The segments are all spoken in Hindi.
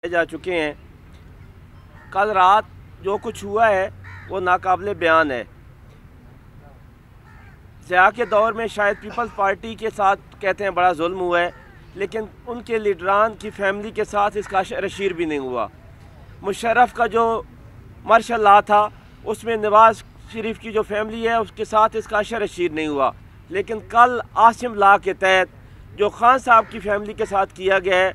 जा चुके हैं। कल रात जो कुछ हुआ है वो नाकाबिले बयान है। ज़िया के दौर में शायद पीपल्स पार्टी के साथ कहते हैं बड़ा जुल्म हुआ है, लेकिन उनके लीडरान की फैमिली के साथ इसका रशीर भी नहीं हुआ। मुशर्रफ का जो मार्शल लॉ था उसमें नवाज शरीफ की जो फैमिली है उसके साथ इसका रशीर नहीं हुआ। लेकिन कल आसिम लॉ के तहत जो खान साहब की फैमिली के साथ किया गया है,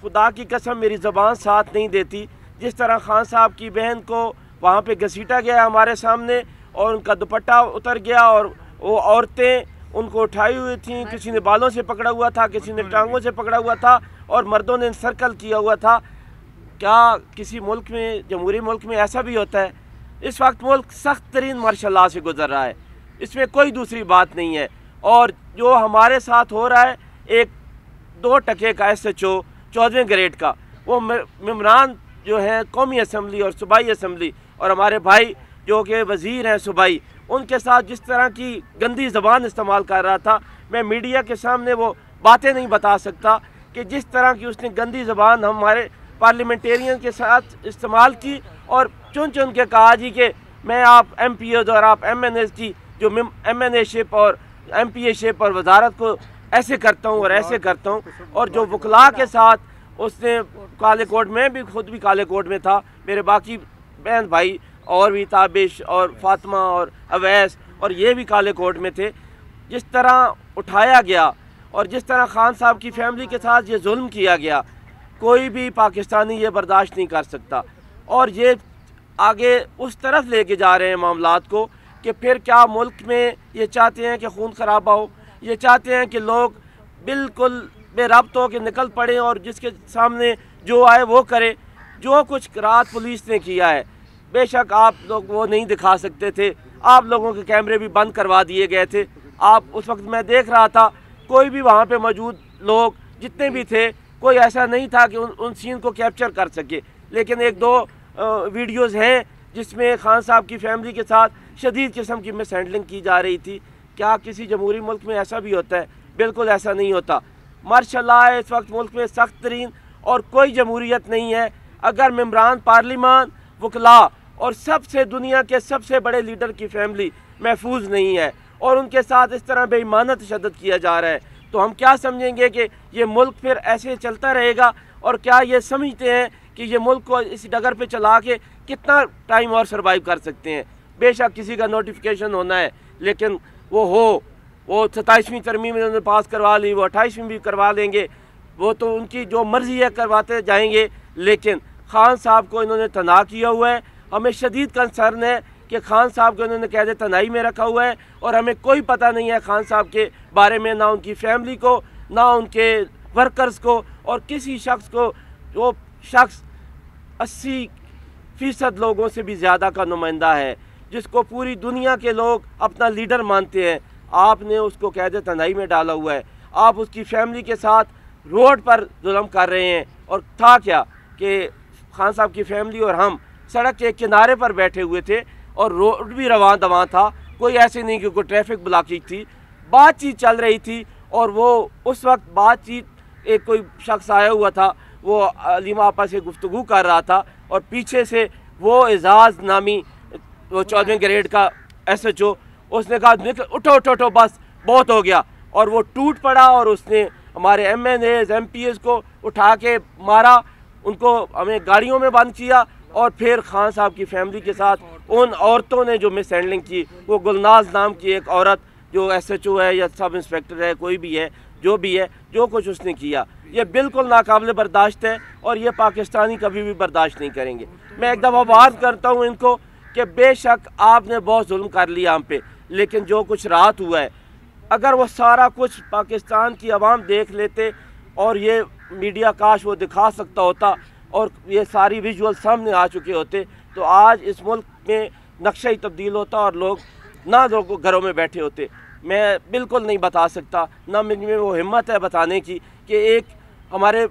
खुदा की कसम मेरी ज़बान साथ नहीं देती। जिस तरह खान साहब की बहन को वहाँ पे घसीटा गया हमारे सामने और उनका दुपट्टा उतर गया और वो औरतें उनको उठाई हुई थी, किसी ने बालों से पकड़ा हुआ था, किसी ने टांगों से पकड़ा हुआ था और मर्दों ने सर्कल किया हुआ था। क्या किसी मुल्क में, जमहूरी मुल्क में ऐसा भी होता है? इस वक्त मुल्क सख्त तरीन मार्शल लॉ से गुजर रहा है, इसमें कोई दूसरी बात नहीं है। और जो हमारे साथ हो रहा है, एक 2 टके का SHO 14वें ग्रेड का, वो मेम्बरान जो है कौमी असम्बली और सूबाई असम्बली और हमारे भाई जो कि वज़ीर हैं सूबाई, उनके साथ जिस तरह की गंदी ज़बान इस्तेमाल कर रहा था, मैं मीडिया के सामने वो बातें नहीं बता सकता कि जिस तरह की उसने गंदी ज़बान हमारे पार्लियामेंटेरियन के साथ इस्तेमाल की और चुन चुन के कहा जी कि मैं आप MPOs और आप MNAs की जो MNA शिप और MPA शिप और वजारत को ऐसे करता हूँ और ऐसे करता हूँ। और जो वकला के साथ उसने काले कोट में भी, खुद भी काले कोट में था, मेरे बाकी बहन भाई और भी ताबिश और फातिमा और अवैस और ये भी काले कोट में थे। जिस तरह उठाया गया और जिस तरह खान साहब की फैमिली के साथ ये जुल्म किया गया, कोई भी पाकिस्तानी ये बर्दाश्त नहीं कर सकता। और ये आगे उस तरफ लेके जा रहे हैं मामलात को कि फिर क्या मुल्क में ये चाहते हैं कि खून खराबा हो, ये चाहते हैं कि लोग बिल्कुल बेरब्त हो के निकल पड़े और जिसके सामने जो आए वो करे। जो कुछ रात पुलिस ने किया है, बेशक आप लोग वो नहीं दिखा सकते थे, आप लोगों के कैमरे भी बंद करवा दिए गए थे। आप उस वक्त मैं देख रहा था, कोई भी वहाँ पे मौजूद लोग जितने भी थे, कोई ऐसा नहीं था कि उन सीन को कैप्चर कर सके। लेकिन 1-2 वीडियोज़ हैं जिसमें खान साहब की फैमिली के साथ शदीद किस्म की मिसहैंडलिंग की जा रही थी। क्या किसी जमहूरी मुल्क में ऐसा भी होता है? बिल्कुल ऐसा नहीं होता। मार्शल लॉ है इस वक्त मुल्क में सख्त तरीन और कोई जमहूरियत नहीं है अगर मेम्बरान पार्लियामान, वकला और सबसे दुनिया के सबसे बड़े लीडर की फैमिली महफूज नहीं है और उनके साथ इस तरह बेईमाना तशद्दुद किया जा रहा है। तो हम क्या समझेंगे कि ये मुल्क फिर ऐसे चलता रहेगा? और क्या ये समझते हैं कि ये मुल्क को इस डगर पे चला के कितना टाइम और सर्वाइव कर सकते हैं? बेशक किसी का नोटिफिकेशन होना है, लेकिन वो 27वीं तरमीम इन्होंने पास करवा ली, वो 28वीं भी करवा लेंगे, वो तो उनकी जो मर्ज़ी है करवाते जाएंगे। लेकिन खान साहब को इन्होंने तना किया हुआ है। हमें शदीद कंसर्न है कि खान साहब को इन्होंने कैद तनाई में रखा हुआ है और हमें कोई पता नहीं है खान साहब के बारे में, ना उनकी फैमिली को, ना उनके वर्कर्स को और किसी शख्स को। जो शख्स 80% लोगों से भी ज़्यादा का नुमाइंदा है, जिसको पूरी दुनिया के लोग अपना लीडर मानते हैं, आपने उसको कैद तनाई में डाला हुआ है। आप उसकी फैमिली के साथ रोड पर जुल्म कर रहे हैं। और था क्या कि खान साहब की फैमिली और हम सड़क के किनारे पर बैठे हुए थे और रोड भी रवां दवां था, कोई ऐसे नहीं कि कोई ट्रैफिक ब्लॉकेज थी, बातचीत चल रही थी। और वो उस वक्त बातचीत, एक कोई शख्स आया हुआ था, वो अलीमा आपा से गुफ्तगू कर रहा था और पीछे से वो एजाज़ नामी वो 14वें ग्रेड का SHO, उसने कहा निकल, उठो उठो उठो, बस बहुत हो गया। और वो टूट पड़ा और उसने हमारे MNAs MPAs को उठा के मारा, उनको हमें गाड़ियों में बंद किया। और फिर खान साहब की फैमिली के साथ उन औरतों ने जो मिसहैंडलिंग की, वो गुलनाज नाम की एक औरत जो SHO है या सब इंस्पेक्टर है, कोई भी है, जो भी है, जो कुछ उसने किया, ये बिल्कुल नाकाबिले बर्दाश्त है और ये पाकिस्तानी कभी भी बर्दाश्त नहीं करेंगे। मैं एक दफ़ा बात करता हूँ इनको कि बेशक आपने बहुत जुल्म कर लिया हम पे, लेकिन जो कुछ रात हुआ है, अगर वो सारा कुछ पाकिस्तान की आवाम देख लेते और ये मीडिया काश वो दिखा सकता होता और ये सारी विजुअल सामने आ चुके होते, तो आज इस मुल्क में नक्शा ही तब्दील होता और लोग ना लोग घरों में बैठे होते। मैं बिल्कुल नहीं बता सकता, ना मुझमें वो हिम्मत है बताने की कि एक हमारे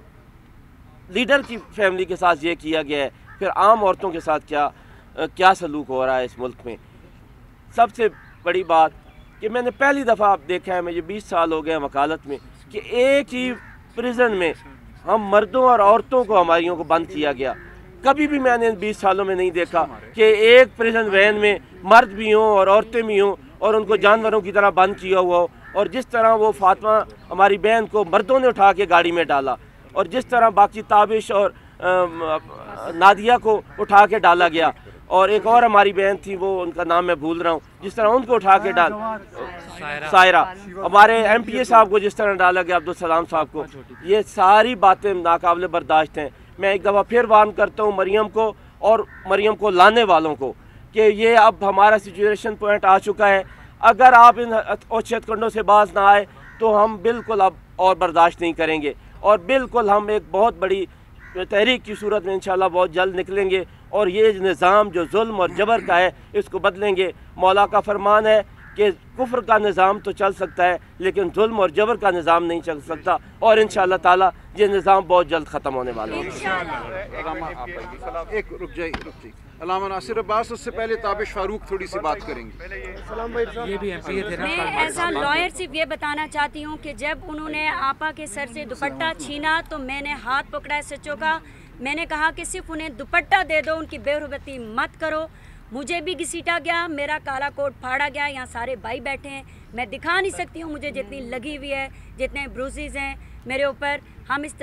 लीडर की फैमिली के साथ ये किया गया है, फिर आम औरतों के साथ क्या सलूक हो रहा है इस मुल्क में। सबसे बड़ी बात कि मैंने पहली दफ़ा आप देखा है, मुझे 20 साल हो गए वकालत में, कि एक ही प्रिजन में हम मर्दों और औरतों को हमारियों को बंद किया गया। कभी भी मैंने इन 20 सालों में नहीं देखा कि एक प्रिजन वैन में मर्द भी हों और औरतें भी हों और उनको जानवरों की तरह बंद किया हुआ हो। और जिस तरह वो फातिमा हमारी बहन को मर्दों ने उठा के गाड़ी में डाला और जिस तरह बाकी ताबिश और नादिया को उठा के डाला गया और एक और हमारी बहन थी, वो उनका नाम मैं भूल रहा हूँ, जिस तरह उनको उठा के सायरा, हमारे MPA साहब को जिस तरह डाला गया, अब्दुल सलाम साहब को, ये सारी बातें नाकाबिले बर्दाश्त हैं। मैं एक दफ़ा फिर वार्न करता हूँ मरियम को और मरियम को लाने वालों को कि ये अब हमारा सिचुएशन पॉइंट आ चुका है। अगर आप इन ओछतकंडों से बाज ना आए तो हम बिल्कुल अब और बर्दाश्त नहीं करेंगे और बिल्कुल हम एक बहुत बड़ी तहरीक की सूरत में इंशाल्लाह बहुत जल्द निकलेंगे और ये निज़ाम जो जुल्म और जबर का है इसको बदलेंगे। मौला का फरमान है कि कुफ्र का निज़ाम तो चल सकता है लेकिन जुल्म और जबर का निज़ाम नहीं चल सकता और इंशाअल्लाह ताला ये निज़ाम बहुत जल्द ख़त्म होने वाला है। एक रुक जाइए अल्लामा नासिर अब्बास, उससे पहले ताबिश फारूक थोड़ी सी बात करेंगे। ये भी MPA थे ना। मैं एज अ लॉयर सिर्फ ये बताना चाहती हूँ कि जब उन्होंने आपा के सर से दुपट्टा छीना तो मैंने हाथ पकड़ा SHO का। मैंने कहा कि सिर्फ उन्हें दुपट्टा दे दो, उनकी बेरुबती मत करो। मुझे भी घसीटा गया, मेरा काला कोट फाड़ा गया। यहाँ सारे भाई बैठे हैं, मैं दिखा नहीं सकती हूँ मुझे जितनी लगी हुई है, जितने ब्रूसेस हैं मेरे ऊपर। हम इस